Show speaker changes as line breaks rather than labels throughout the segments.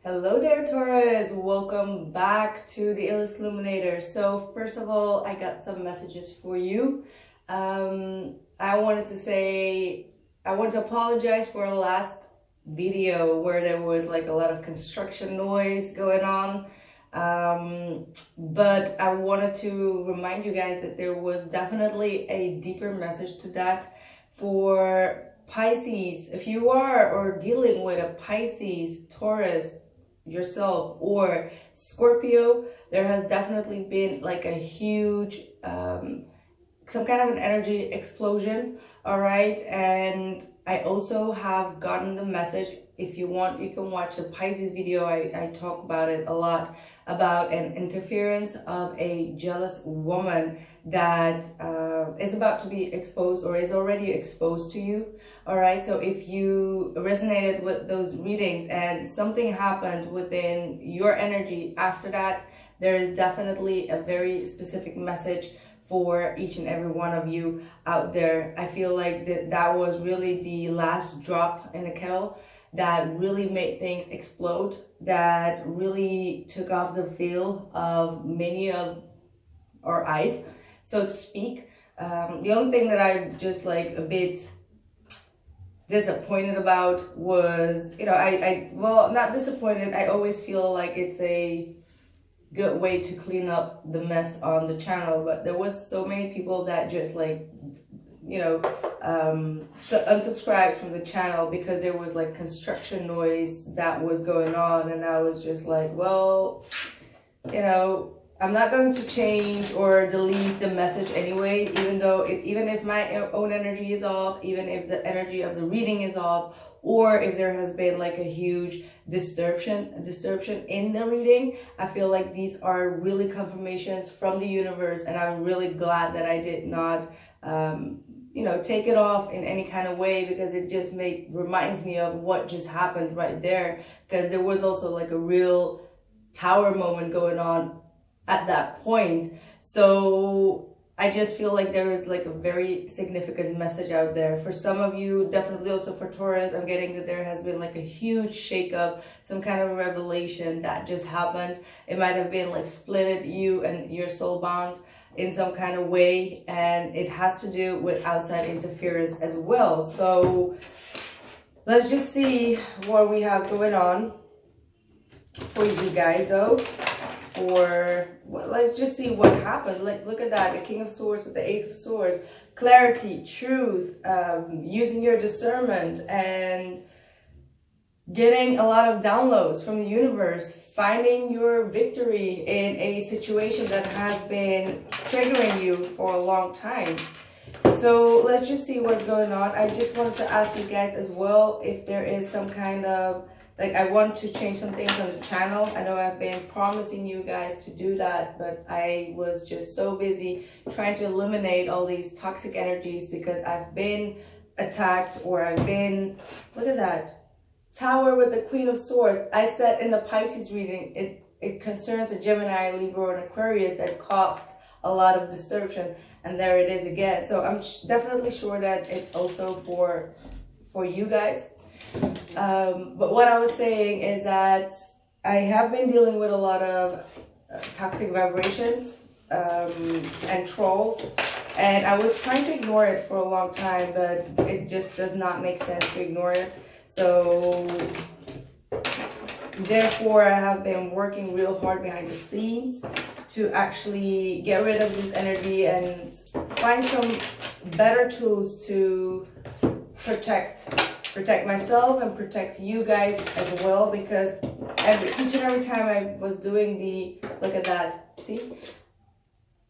Hello there, Taurus. Welcome back to the Illest Illuminator. So first of all, I got some messages for you. I want to apologize for the last video where there was like a lot of construction noise going on. But I wanted to remind you guys that there was definitely a deeper message to that for Pisces. If you are or dealing with a Pisces, Taurus, yourself, or Scorpio, there has definitely been like a huge some kind of an energy explosion. All right, and I also have gotten the message. If you want, you can watch the Pisces video. I talk about it a lot, about an interference of a jealous woman that is about to be exposed or is already exposed to you. All right, so if you resonated with those readings and something happened within your energy after that, there is definitely a very specific message for each and every one of you out there. I feel like that was really the last drop in the kettle that really made things explode, that really took off the veil of many of our eyes, so to speak. The only thing that I'm just like a bit disappointed about was, well, not disappointed. I always feel like it's a good way to clean up the mess on the channel, but there was so many people that just like, so unsubscribed from the channel because there was like construction noise that was going on, and I was just like, well, I'm not going to change or delete the message anyway, even if my own energy is off, even if the energy of the reading is off, or if there has been like a huge distortion in the reading. I feel like these are really confirmations from the universe, and I'm really glad that I did not take it off in any kind of way, because it just reminds me of what just happened right there, because there was also like a real tower moment going on at that point. So I just feel like there is like a very significant message out there for some of you, definitely also for Taurus. I'm getting that there has been like a huge shakeup, some kind of revelation that just happened. It might have been like splitted you and your soul bond in some kind of way, and it has to do with outside interference as well. So let's just see what we have going on for you guys though. Let's just see what happened. Like, look at that, the King of Swords with the Ace of Swords. Clarity, truth, using your discernment and getting a lot of downloads from the universe, finding your victory in a situation that has been triggering you for a long time. So let's just see what's going on. I just wanted to ask you guys as well if there is some kind of, like, I want to change some things on the channel. I know I've been promising you guys to do that, but I was just so busy trying to eliminate all these toxic energies because I've been attacked, or I've been, look at that, Tower with the Queen of Swords. I said in the Pisces reading, it concerns a Gemini, Libra, and Aquarius that caused a lot of distortion, and there it is again. So I'm definitely sure that it's also for you guys. But what I was saying is that I have been dealing with a lot of toxic vibrations and trolls, and I was trying to ignore it for a long time, but it just does not make sense to ignore it. So therefore I have been working real hard behind the scenes to actually get rid of this energy and find some better tools to protect myself and protect you guys as well, because each and every time I was doing look at that, see?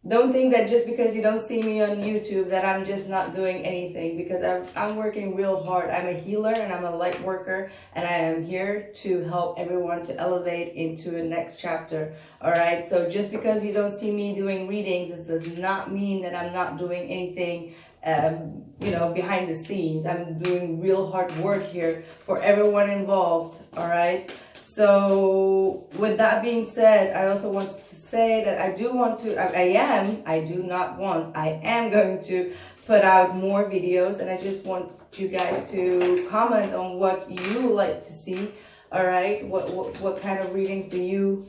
Don't think that just because you don't see me on YouTube that I'm just not doing anything, because I'm working real hard. I'm a healer and I'm a light worker, and I am here to help everyone to elevate into a next chapter. All right, so just because you don't see me doing readings, this does not mean that I'm not doing anything behind the scenes. I'm doing real hard work here for everyone involved. All right, so with that being said, I also wanted to say that I am going to put out more videos, and I just want you guys to comment on what you like to see. All right, what kind of readings do you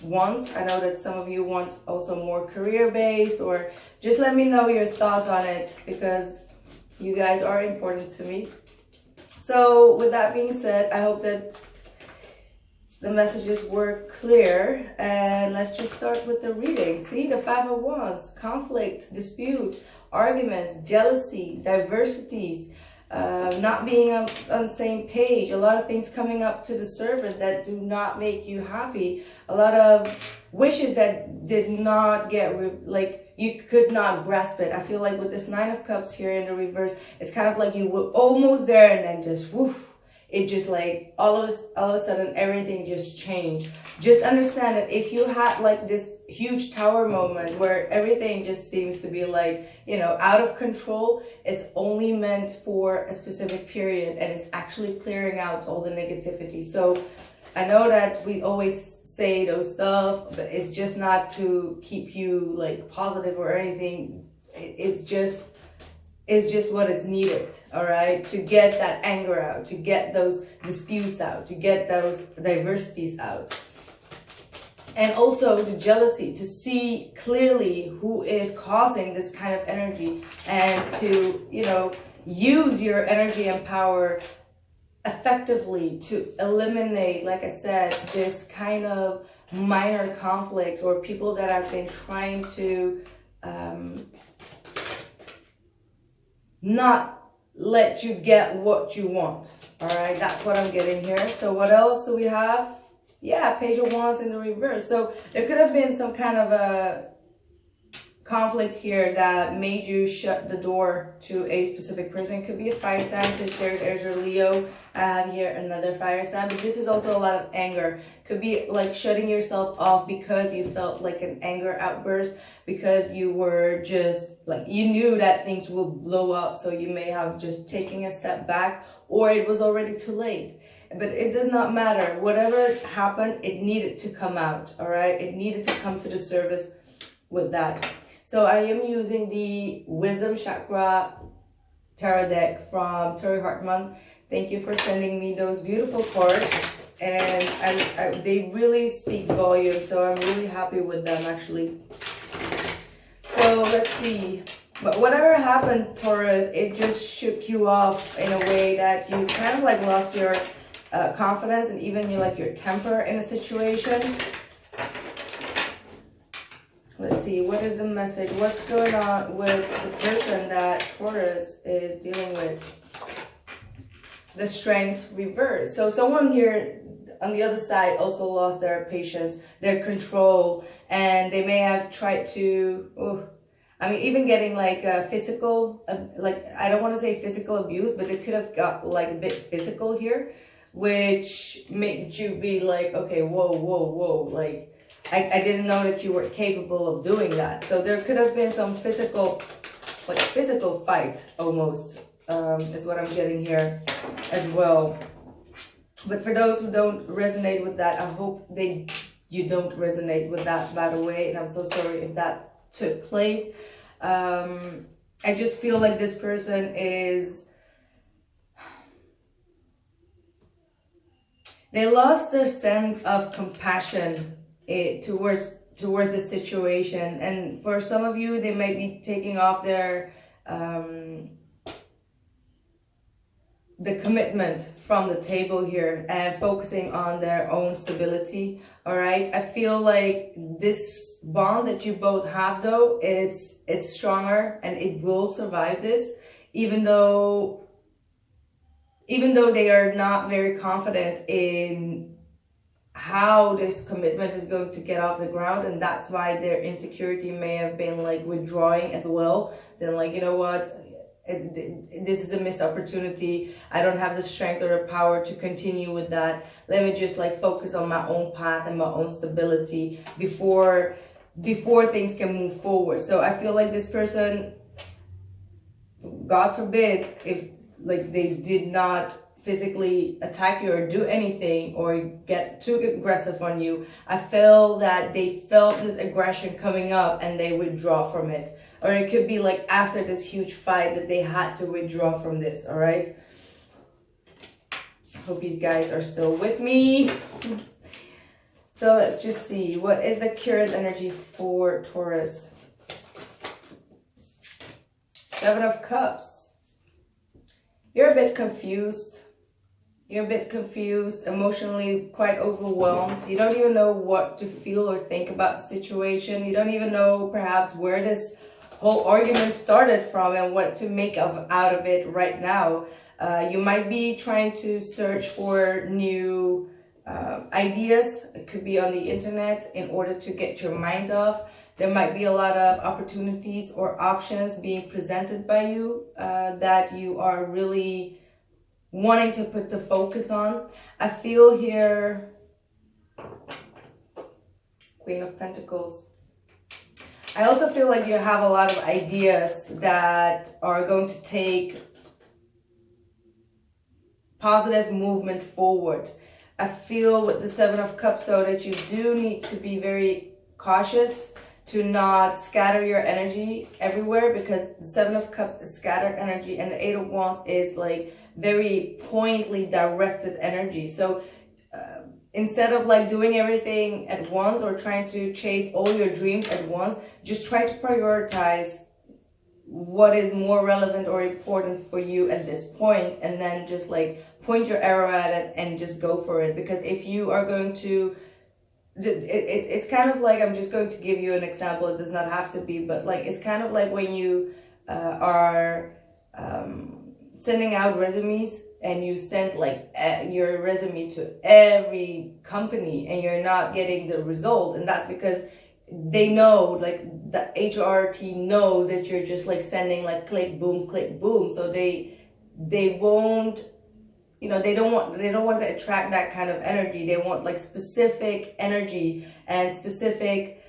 want? I know that some of you want also more career based, or just let me know your thoughts on it, because you guys are important to me. So with that being said, I hope that the messages were clear, and let's just start with the reading. See, the Five of Wands: conflict, dispute, arguments, jealousy, diversities, not being on the same page, a lot of things coming up to the surface that do not make you happy, a lot of wishes that did not get, like, you could not grasp it. I feel like with this Nine of Cups here in the reverse, it's kind of like you were almost there and then just woof, it just like all of a sudden everything just changed. Just understand that if you had like this huge tower moment where everything just seems to be like, you know, out of control, it's only meant for a specific period, and it's actually clearing out all the negativity. So I know that we always say those stuff, but it's just not to keep you like positive or anything. It's just what is needed, all right, to get that anger out, to get those disputes out, to get those diversities out. And also the jealousy, to see clearly who is causing this kind of energy, and to, you know, use your energy and power effectively to eliminate, like I said, this kind of minor conflicts or people that have been trying to not let you get what you want. All right, that's what I'm getting here. So what else do we have? Yeah, Page of Wands in the reverse. So there could have been some kind of a conflict here that made you shut the door to a specific person. It could be a fire sign, since there's your Leo. I have here another fire sign, but this is also a lot of anger. Could be like shutting yourself off because you felt like an anger outburst, because you were just like, you knew that things will blow up, so you may have just taken a step back, or it was already too late. But it does not matter. Whatever happened, it needed to come out, all right? It needed to come to the surface with that. So I am using the Wisdom Chakra Tarot deck from Tori Hartman. Thank you for sending me those beautiful cards. And they really speak volume, so I'm really happy with them, actually. So let's see. But whatever happened, Taurus, it just shook you off in a way that you kind of like lost your confidence and even your temper in a situation. Let's see, what is the message? What's going on with the person that Taurus is dealing with? The Strength reverse. So someone here on the other side also lost their patience, their control, and they may have tried to, I mean, even getting like a physical, like, I don't want to say physical abuse, but it could have got like a bit physical here, which made you be like, okay, whoa, like, I didn't know that you were capable of doing that. So there could have been some physical, like physical fight almost, is what I'm getting here as well. But for those who don't resonate with that, I hope you don't resonate with that, by the way. And I'm so sorry if that took place. I just feel like this person is, they lost their sense of compassion towards the situation. And for some of you, they might be taking off their the commitment from the table here and focusing on their own stability. All right, I feel like this bond that you both have, though, it's stronger and it will survive this, even though they are not very confident in how this commitment is going to get off the ground. And that's why their insecurity may have been like withdrawing as well, saying like, you know what, this is a missed opportunity. I don't have the strength or the power to continue with that. Let me just like focus on my own path and my own stability before things can move forward. So I feel like this person, God forbid, if like they did not physically attack you or do anything or get too aggressive on you, I feel that they felt this aggression coming up and they withdraw from it. Or it could be like after this huge fight that they had to withdraw from this, all right? Hope you guys are still with me. So let's just see, what is the current energy for Taurus? 7 of Cups. You're a bit confused. You're a bit confused, emotionally quite overwhelmed. You don't even know what to feel or think about the situation. You don't even know perhaps where this whole argument started from and what to make out of it right now. You might be trying to search for new ideas. It could be on the internet in order to get your mind off. There might be a lot of opportunities or options being presented by you that you are really wanting to put the focus on. I feel here Queen of Pentacles. I also feel like you have a lot of ideas that are going to take positive movement forward. I feel with the 7 of Cups though that you do need to be very cautious to not scatter your energy everywhere, because the 7 of Cups is scattered energy and the 8 of Wands is like very pointedly directed energy. So instead of like doing everything at once or trying to chase all your dreams at once, just try to prioritize what is more relevant or important for you at this point, and then just like point your arrow at it and just go for it. Because if you are going to, it's kind of like, I'm just going to give you an example, it does not have to be, but like it's kind of like when you are sending out resumes and you send like your resume to every company and you're not getting the result, and that's because they know, like the HR team knows that you're just like sending like click boom, so they won't, you know, they don't want to attract that kind of energy. They want like specific energy and specific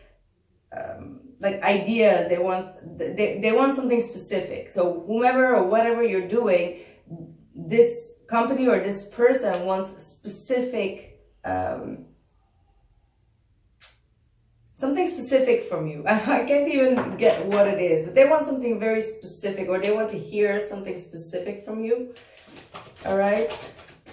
like ideas. They want something specific. So whomever or whatever you're doing, this company or this person wants specific something specific from you. I can't even get what it is, but they want something very specific, or they want to hear something specific from you. All right,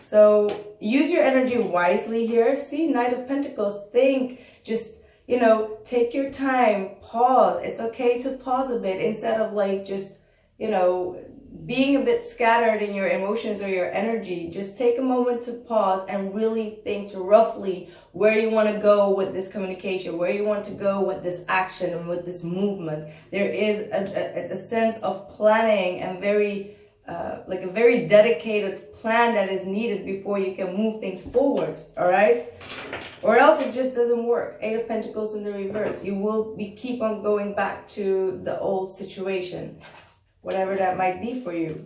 so use your energy wisely here. See, Knight of Pentacles, think, just, you know, take your time, pause. It's okay to pause a bit instead of like just, you know, being a bit scattered in your emotions or your energy. Just take a moment to pause and really think roughly where you want to go with this communication, where you want to go with this action and with this movement. There is a sense of planning and very like a very dedicated plan that is needed before you can move things forward. All right, or else it just doesn't work. 8 of Pentacles in the reverse. You will keep on going back to the old situation, whatever that might be for you.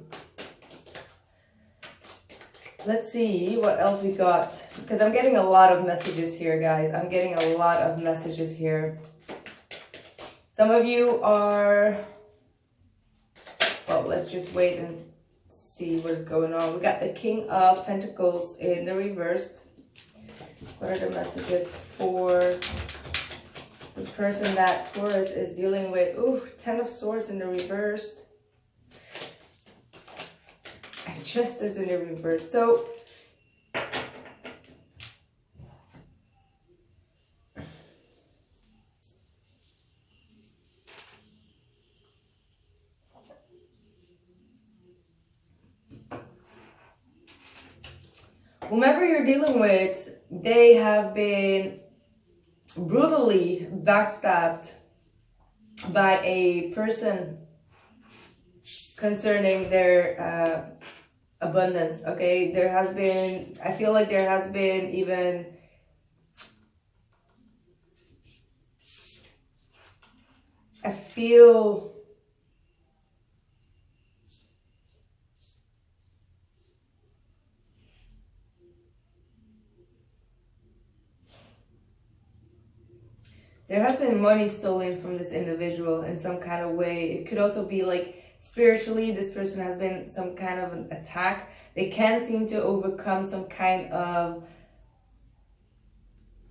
Let's see what else we got, because I'm getting a lot of messages here, guys. I'm getting a lot of messages here. Some of you are, well, let's just wait and see what is going on. We got the King of Pentacles in the reversed. What are the messages for the person that Taurus is dealing with? Ooh, 10 of Swords in the reversed. Justice in the reverse. So whomever you're dealing with, they have been brutally backstabbed by a person concerning their abundance. Okay, there has been, I feel like there has been even I feel there has been money stolen from this individual in some kind of way. It could also be like spiritually, this person has been some kind of an attack. They can't seem to overcome some kind of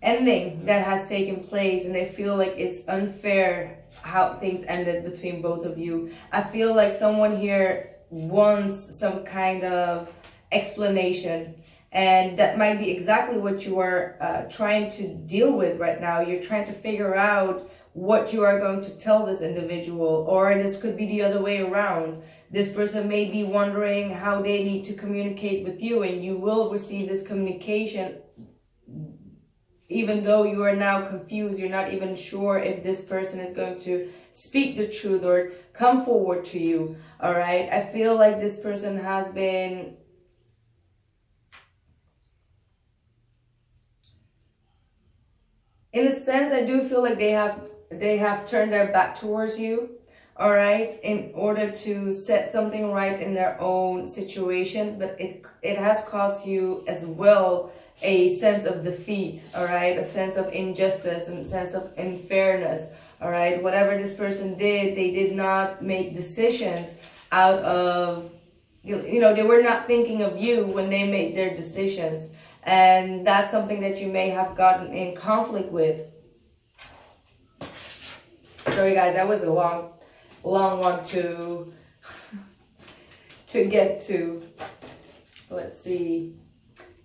ending that has taken place, and they feel like it's unfair how things ended between both of you. I feel like someone here wants some kind of explanation, And that might be exactly what you are trying to deal with right now. You're trying to figure out what you are going to tell this individual, or this could be the other way around. This person may be wondering how they need to communicate with you, and you will receive this communication even though you are now confused. You're not even sure if this person is going to speak the truth or come forward to you. All right, I feel like this person has been in a sense, I do feel like they have turned their back towards you, all right, in order to set something right in their own situation. But it has caused you as well a sense of defeat, all right, a sense of injustice and a sense of unfairness, all right. Whatever this person did, they did not make decisions out of, you know, they were not thinking of you when they made their decisions. And that's something that you may have gotten in conflict with. Sorry guys, that was a long one to get to. Let's see.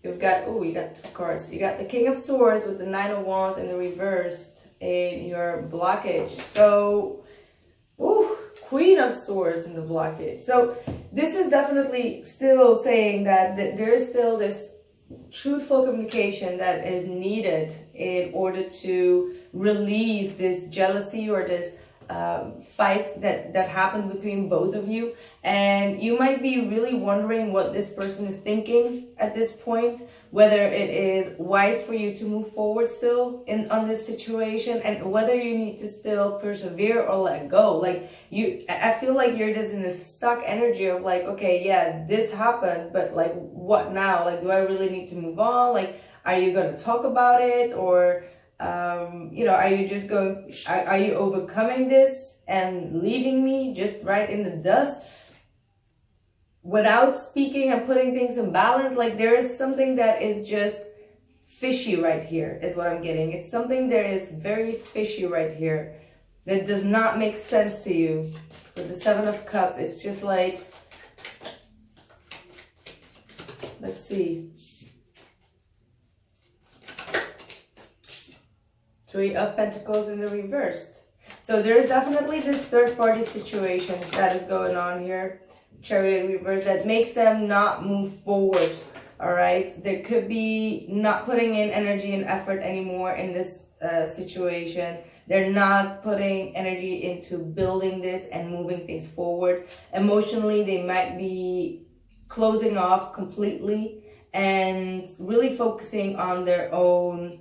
You got two cards. You got the King of Swords with the Nine of Wands in the reversed in your blockage. So, Queen of Swords in the blockage. So this is definitely still saying that there is still this truthful communication that is needed in order to release this jealousy or this fight that happened between both of you. And you might be really wondering what this person is thinking at this point, whether it is wise for you to move forward still on this situation, and whether you need to still persevere or let go. Like I feel like you're just in this stuck energy of like, okay, yeah, this happened, but like, what now? Like, do I really need to move on? Like, are you going to talk about it? Or you know, are you overcoming this and leaving me just right in the dust without speaking and putting things in balance? Like, there is something that is just fishy right here is what I'm getting. It's something that is very fishy right here that does not make sense to you. With the Seven of Cups, it's just like, let's see. Three of Pentacles in the reversed. So there's definitely this third party situation that is going on here. Chariot reverse that makes them not move forward. All right. There could be not putting in energy and effort anymore in this situation. They're not putting energy into building this and moving things forward. Emotionally, they might be closing off completely and really focusing on their own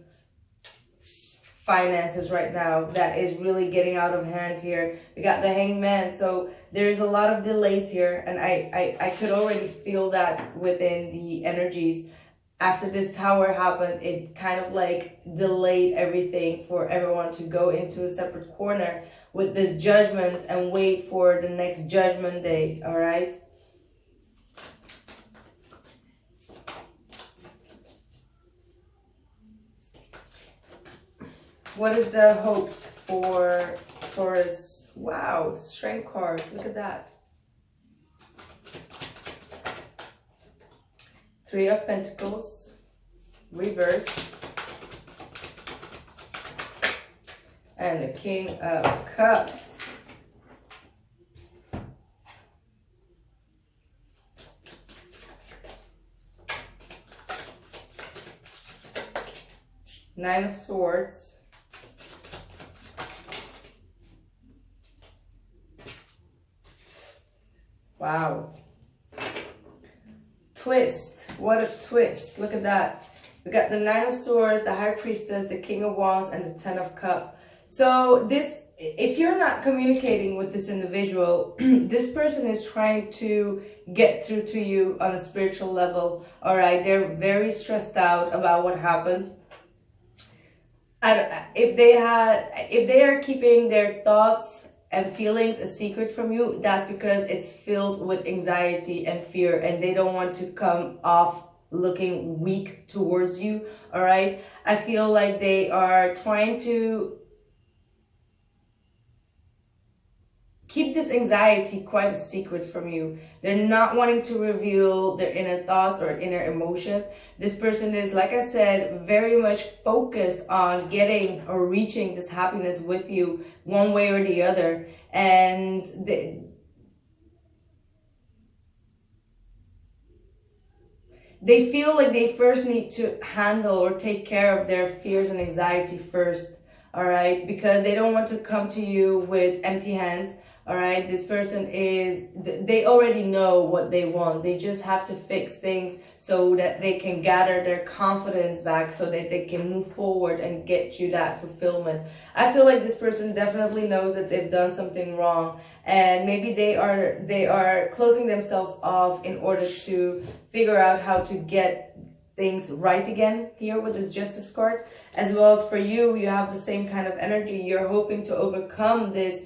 finances right now. That is really getting out of hand here. We got the Hangman, so there's a lot of delays here, and I could already feel that within the energies. After this Tower happened, it kind of like delayed everything for everyone to go into a separate corner with this Judgment and wait for the next Judgment Day. All right. What is the hopes for Taurus? Wow, Strength card. Look at that. Three of Pentacles, reversed. And the King of Cups. Nine of Swords. Wow. Twist. What a twist. Look at that. We got the Nine of Swords, the High Priestess, the King of Wands, and the Ten of Cups. So this, if you're not communicating with this individual, this person is trying to get through to you on a spiritual level. All right. They're very stressed out about what happened. If they are keeping their thoughts and feelings a secret from you, that's because it's filled with anxiety and fear, and they don't want to come off looking weak towards you. All right. I feel like they are trying to keep this anxiety quite a secret from you. They're not wanting to reveal their inner thoughts or inner emotions. This person is, like I said, very much focused on getting or reaching this happiness with you one way or the other. And they feel like they first need to handle or take care of their fears and anxiety first, all right? Because they don't want to come to you with empty hands, all right? This person is, they already know what they want. They just have to fix things so that they can gather their confidence back, so that they can move forward and get you that fulfillment. I feel like this person definitely knows that they've done something wrong, and maybe they are closing themselves off in order to figure out how to get things right again here with this Justice card. As well as for you, you have the same kind of energy. You're hoping to overcome this,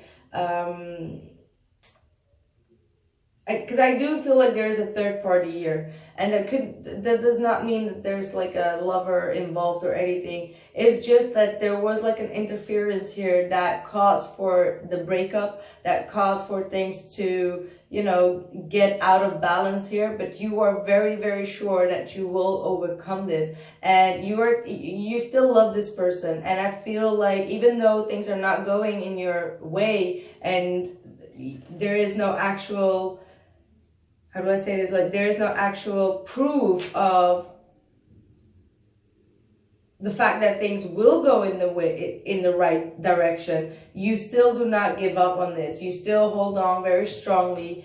because I do feel like there's a third party here, and that does not mean that there's like a lover involved or anything. It's just that there was like an interference here that caused for the breakup, that caused for things to, you know, get out of balance here. But you are very, very sure that you will overcome this, and you still love this person. And I feel like even though things are not going in your way, and there is no actual, how do I say this? Like, there is no actual proof of the fact that things will go in the right direction. You still do not give up on this. You still hold on very strongly.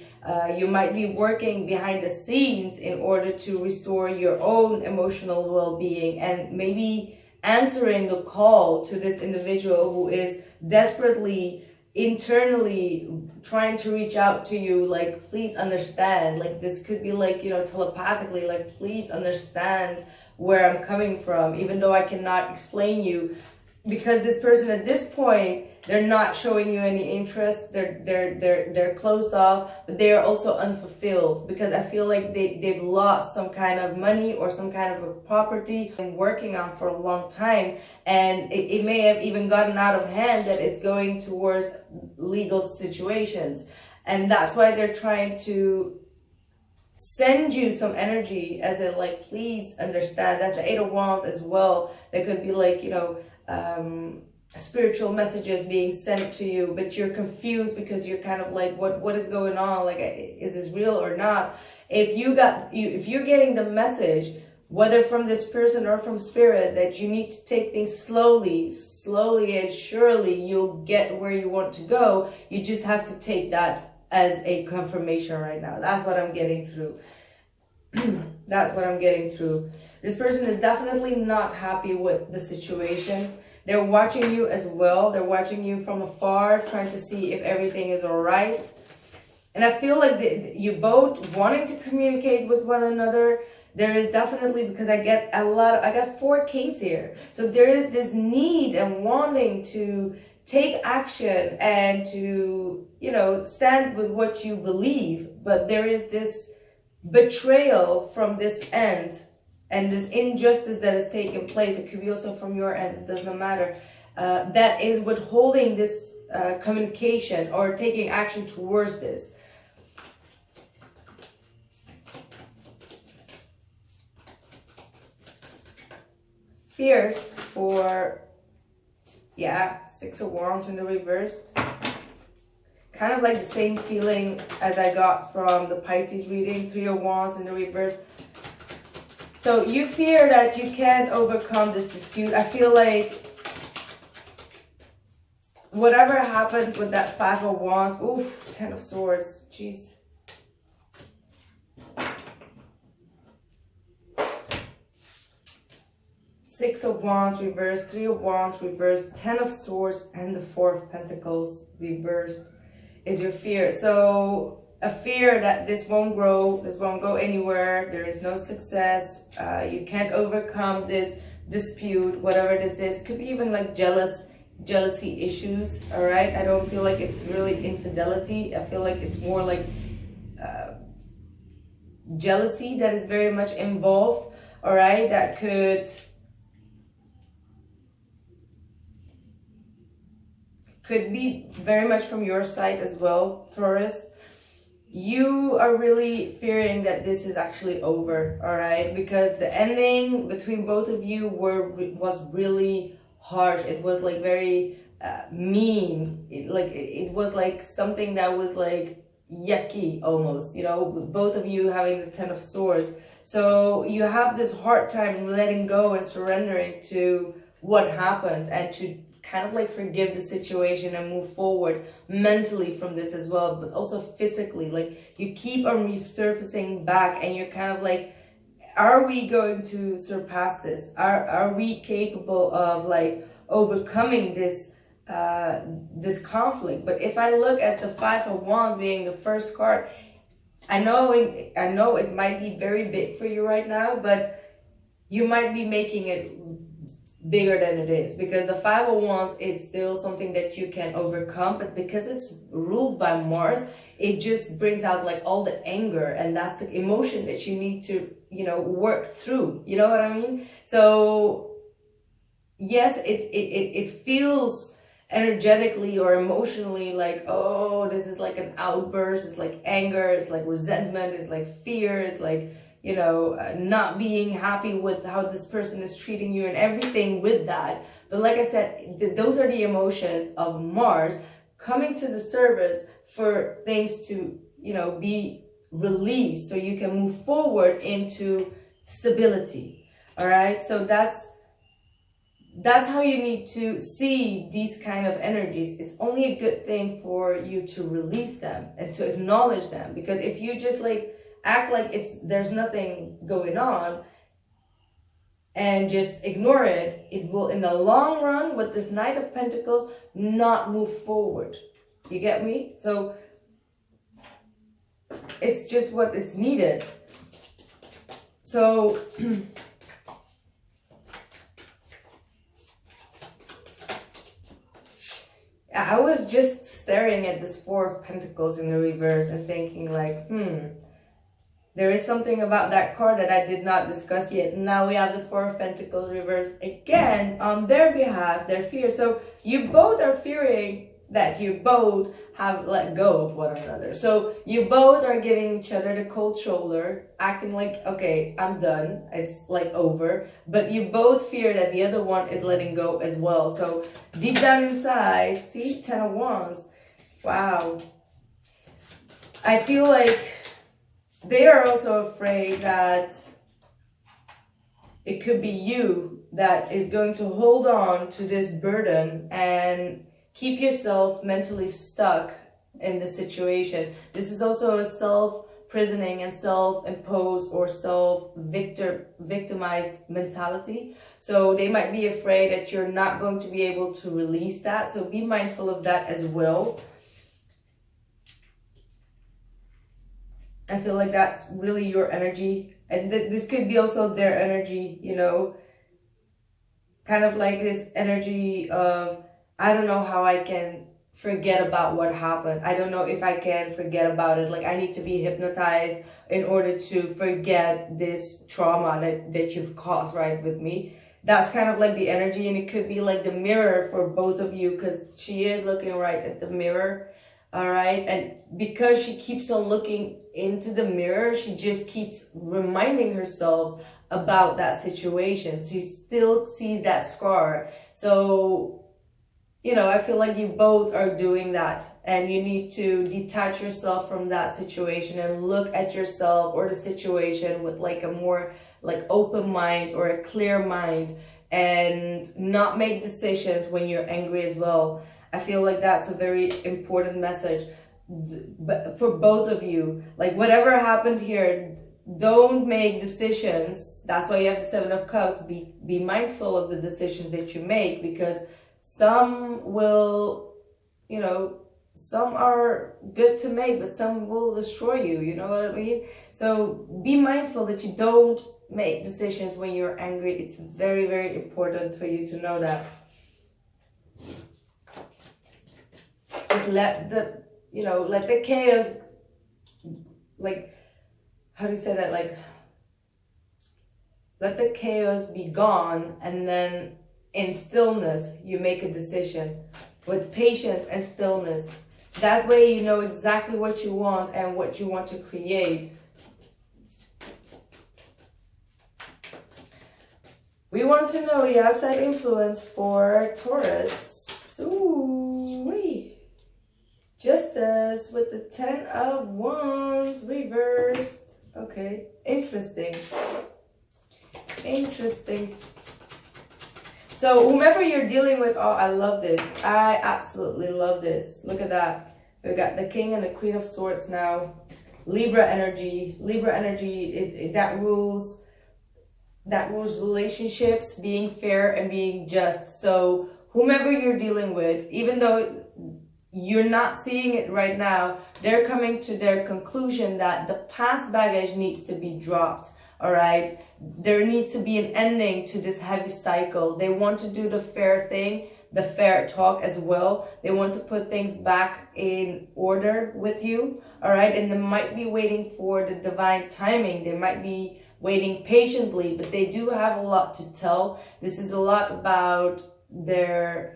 You might be working behind the scenes in order to restore your own emotional well-being, and maybe answering the call to this individual who is desperately internally trying to reach out to you, like, please understand. Like, this could be like, you know, telepathically, like, please understand where I'm coming from, even though I cannot explain you. Because this person at this point, they're not showing you any interest. They're closed off, but they are also unfulfilled, because I feel like they've lost some kind of money or some kind of a property been working on for a long time, and it may have even gotten out of hand that it's going towards legal situations. And that's why they're trying to send you some energy, as in like, please understand. That's the Eight of Wands as well. There could be like, you know, spiritual messages being sent to you, but you're confused because you're kind of like, what is going on? Like, is this real or not? If you're getting the message, whether from this person or from spirit, that you need to take things slowly and surely, you'll get where you want to go. You just have to take that as a confirmation right now. That's what I'm getting through. That's what I'm getting through. This person is definitely not happy with the situation. They're watching you as well. They're watching you from afar, trying to see if everything is all right. And I feel like you both wanting to communicate with one another. There is definitely, because I got 4 kings here. So there is this need and wanting to take action and to, you know, stand with what you believe. But there is this betrayal from this end, and this injustice that has taken place. It could be also from your end, it does not matter. That is withholding this communication or taking action towards this. Fears for, yeah, 6 of Wands in the reversed. Kind of like the same feeling as I got from the Pisces reading, 3 of Wands in the reverse. So you fear that you can't overcome this dispute. I feel like whatever happened with that 5 of Wands, oof, 10 of Swords, jeez. Six of Wands reversed, 3 of Wands reversed, 10 of Swords, and the 4 of Pentacles reversed is your fear. So a fear that this won't grow, this won't go anywhere, there is no success, you can't overcome this dispute, whatever this is. Could be even like jealousy issues, all right? I don't feel like it's really infidelity. I feel like it's more like jealousy that is very much involved, all right? That could could be very much from your side as well, Taurus. You are really fearing that this is actually over, all right? Because the ending between both of you was really harsh. It was like very mean. It was like something that was like yucky almost, you know, both of you having the Ten of Swords. So you have this hard time letting go and surrendering to what happened, and to kind of like forgive the situation and move forward mentally from this as well, but also physically. Like, you keep on resurfacing back, and you're kind of like, are we going to surpass this? Are we capable of like overcoming this this conflict? But if I look at the Five of Wands being the first card, I know it might be very big for you right now, but you might be making it bigger than it is, because the Five of Wands is still something that you can overcome, but because it's ruled by Mars, it just brings out like all the anger, and that's the emotion that you need to, you know, work through. You know what I mean? So yes, it feels energetically or emotionally like, oh, this is like an outburst, it's like anger, it's like resentment, it's like fear, it's like, you know, not being happy with how this person is treating you and everything with that. But like I said, those are the emotions of Mars coming to the surface for things to, you know, be released so you can move forward into stability. All right. So that's how you need to see these kind of energies. It's only a good thing for you to release them and to acknowledge them, because if you just like act like there's nothing going on and just ignore it, it will in the long run with this Knight of Pentacles not move forward. You get me? So it's just what it's needed. So I was just staring at this Four of Pentacles in the reverse and thinking like, there is something about that card that I did not discuss yet. Now we have the Four of Pentacles reversed again on their behalf, their fear. So you both are fearing that you both have let go of one another. So you both are giving each other the cold shoulder, acting like, okay, I'm done, it's like over. But you both fear that the other one is letting go as well. So deep down inside, see, Ten of Wands. Wow. I feel like they are also afraid that it could be you that is going to hold on to this burden and keep yourself mentally stuck in the situation. This is also a self-prisoning and self-imposed or self-victimized mentality. So they might be afraid that you're not going to be able to release that. So be mindful of that as well. I feel like that's really your energy. And this could be also their energy, you know. Kind of like this energy of, I don't know how I can forget about what happened. I don't know if I can forget about it. Like, I need to be hypnotized in order to forget this trauma that you've caused, right, with me. That's kind of like the energy. And it could be like the mirror for both of you, because she is looking right at the mirror. All right. And because she keeps on looking into the mirror, she just keeps reminding herself about that situation. She still sees that scar. So, you know, I feel like you both are doing that, and you need to detach yourself from that situation and look at yourself or the situation with like a more like open mind or a clear mind, and not make decisions when you're angry as well. I feel like that's a very important message for both of you. Like, whatever happened here, don't make decisions. That's why you have the Seven of Cups. Be mindful of the decisions that you make, because some will, you know, some are good to make, but some will destroy you. You know what I mean? So be mindful that you don't make decisions when you're angry. It's very, very important for you to know that. Just let the, you know, let the chaos, like, how do you say that? Like, let the chaos be gone, and then in stillness, you make a decision. with patience and stillness. That way you know exactly what you want and what you want to create. We want to know the outside influence for Taurus. Ooh, wee. Justice with the 10 of Wands reversed. Okay, interesting. Interesting. So whomever you're dealing with, oh, I love this. I absolutely love this. Look at that. We got the King and the Queen of Swords now. Libra energy. Libra energy, that rules relationships, being fair and being just. So whomever you're dealing with, even though you're not seeing it right now, they're coming to their conclusion that the past baggage needs to be dropped. All right, there needs to be an ending to this heavy cycle. They want to do the fair thing, the fair talk as well. They want to put things back in order with you. All right, and they might be waiting for the divine timing. They might be waiting patiently, but they do have a lot to tell. This is a lot about their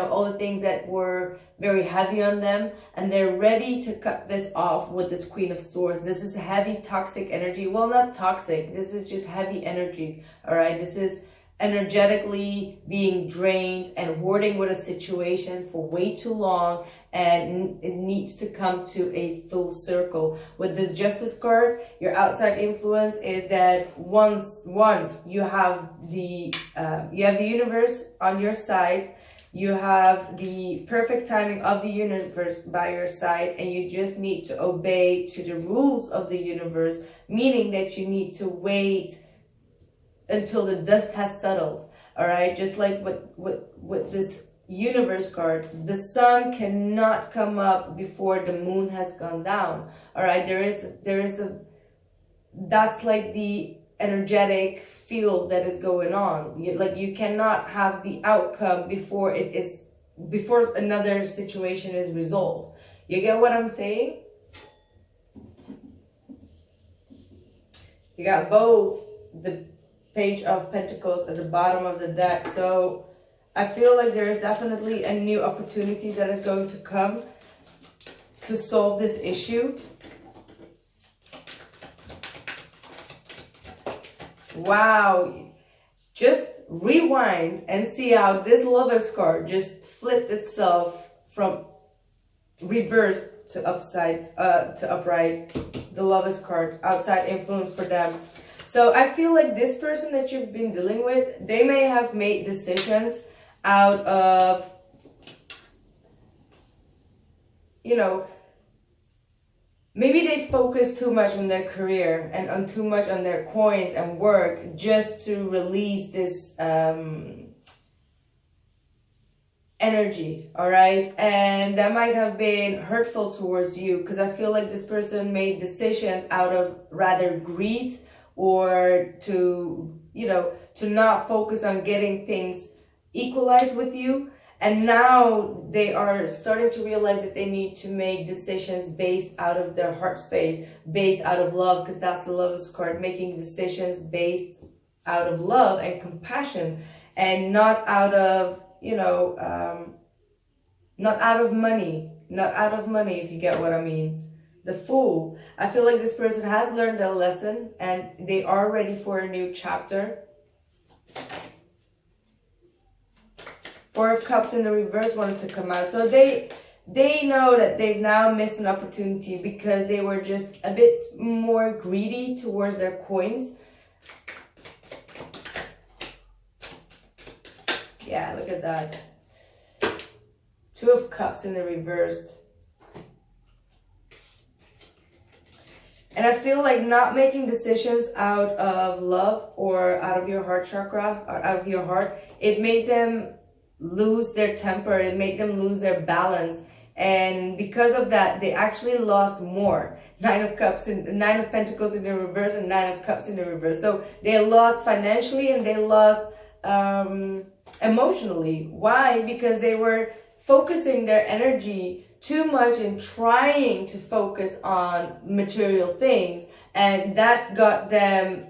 all the things that were very heavy on them, and they're ready to cut this off with this Queen of Swords. This is heavy toxic energy. Well, not toxic, this is just heavy energy. All right, this is energetically being drained and hoarding with a situation for way too long, and it needs to come to a full circle. With this Justice card, your outside influence is that you have the universe on your side. You have the perfect timing of the universe by your side, and you just need to obey to the rules of the universe, meaning that you need to wait until the dust has settled. All right, just like with this universe card, the sun cannot come up before the moon has gone down. All right, that's like the energetic field that is going on. You cannot have the outcome before another situation is resolved. You get what I'm saying? You got both the Page of Pentacles at the bottom of the deck. So I feel like there is definitely a new opportunity that is going to come to solve this issue. Wow. Just rewind and see how this Lovers card just flipped itself from reverse to upside to upright. The Lovers card, outside influence for them. So I feel like this person that you've been dealing with, they may have made decisions out of, maybe they focus too much on their career and on too much on their coins and work just to release this energy, all right? And that might have been hurtful towards you, because I feel like this person made decisions out of rather greed, or to not focus on getting things equalized with you. And now they are starting to realize that they need to make decisions based out of their heart space, based out of love, because that's the Lovers card, making decisions based out of love and compassion, and not out of, not out of money, if you get what I mean. The Fool. I feel like this person has learned a lesson and they are ready for a new chapter. Four of Cups in the reverse wanted to come out. So they know that they've now missed an opportunity because they were just a bit more greedy towards their coins. Yeah, look at that. Two of Cups in the reversed. And I feel like not making decisions out of love or out of your heart chakra, or out of your heart, it made them lose their temper. It made them lose their balance. And because of that, they actually lost more. Nine of Pentacles in the reverse and Nine of Cups in the reverse. So they lost financially and they lost emotionally. Why? Because they were focusing their energy too much in trying to focus on material things, and that got them,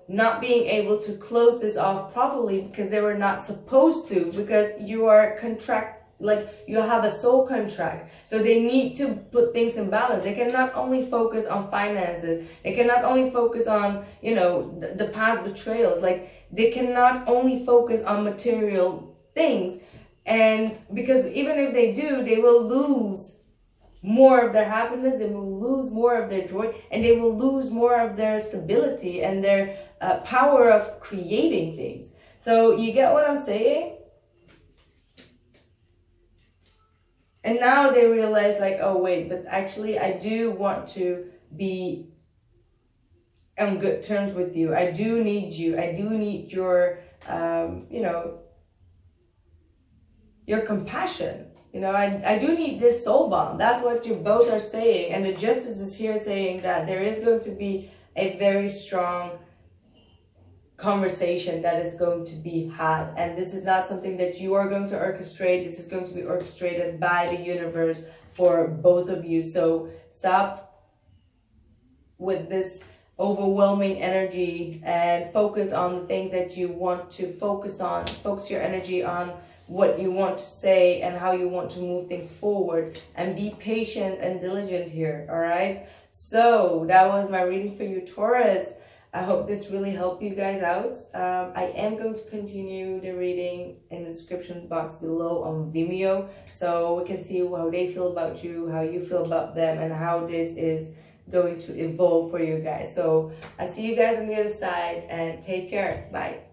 not being able to close this off properly, because they were not supposed to, because you are like you have a soul contract. So they need to put things in balance. They cannot only focus on finances. They cannot only focus on, you know, the past betrayals. Like they cannot only focus on material things. And because even if they do, they will lose more of their happiness, they will lose more of their joy, and they will lose more of their stability and their power of creating things. So you get what I'm saying? And now they realize like, oh wait, but actually I do want to be on good terms with you. I do need you. I do need your, you know, your compassion. You know, I do need this soul bond. That's what you both are saying. And the justice is here saying that there is going to be a very strong conversation that is going to be had. And this is not something that you are going to orchestrate. This is going to be orchestrated by the universe for both of you. So stop with this overwhelming energy and focus on the things that you want to focus on. Focus your energy on what you want to say and how you want to move things forward, and be patient and diligent here. All right, so that was my reading for you, Taurus. I hope this really helped you guys out. I am going to continue the reading in the description box below on Vimeo, so we can see how they feel about you, how you feel about them, and how this is going to evolve for you guys. So I see you guys on the other side, and take care. Bye.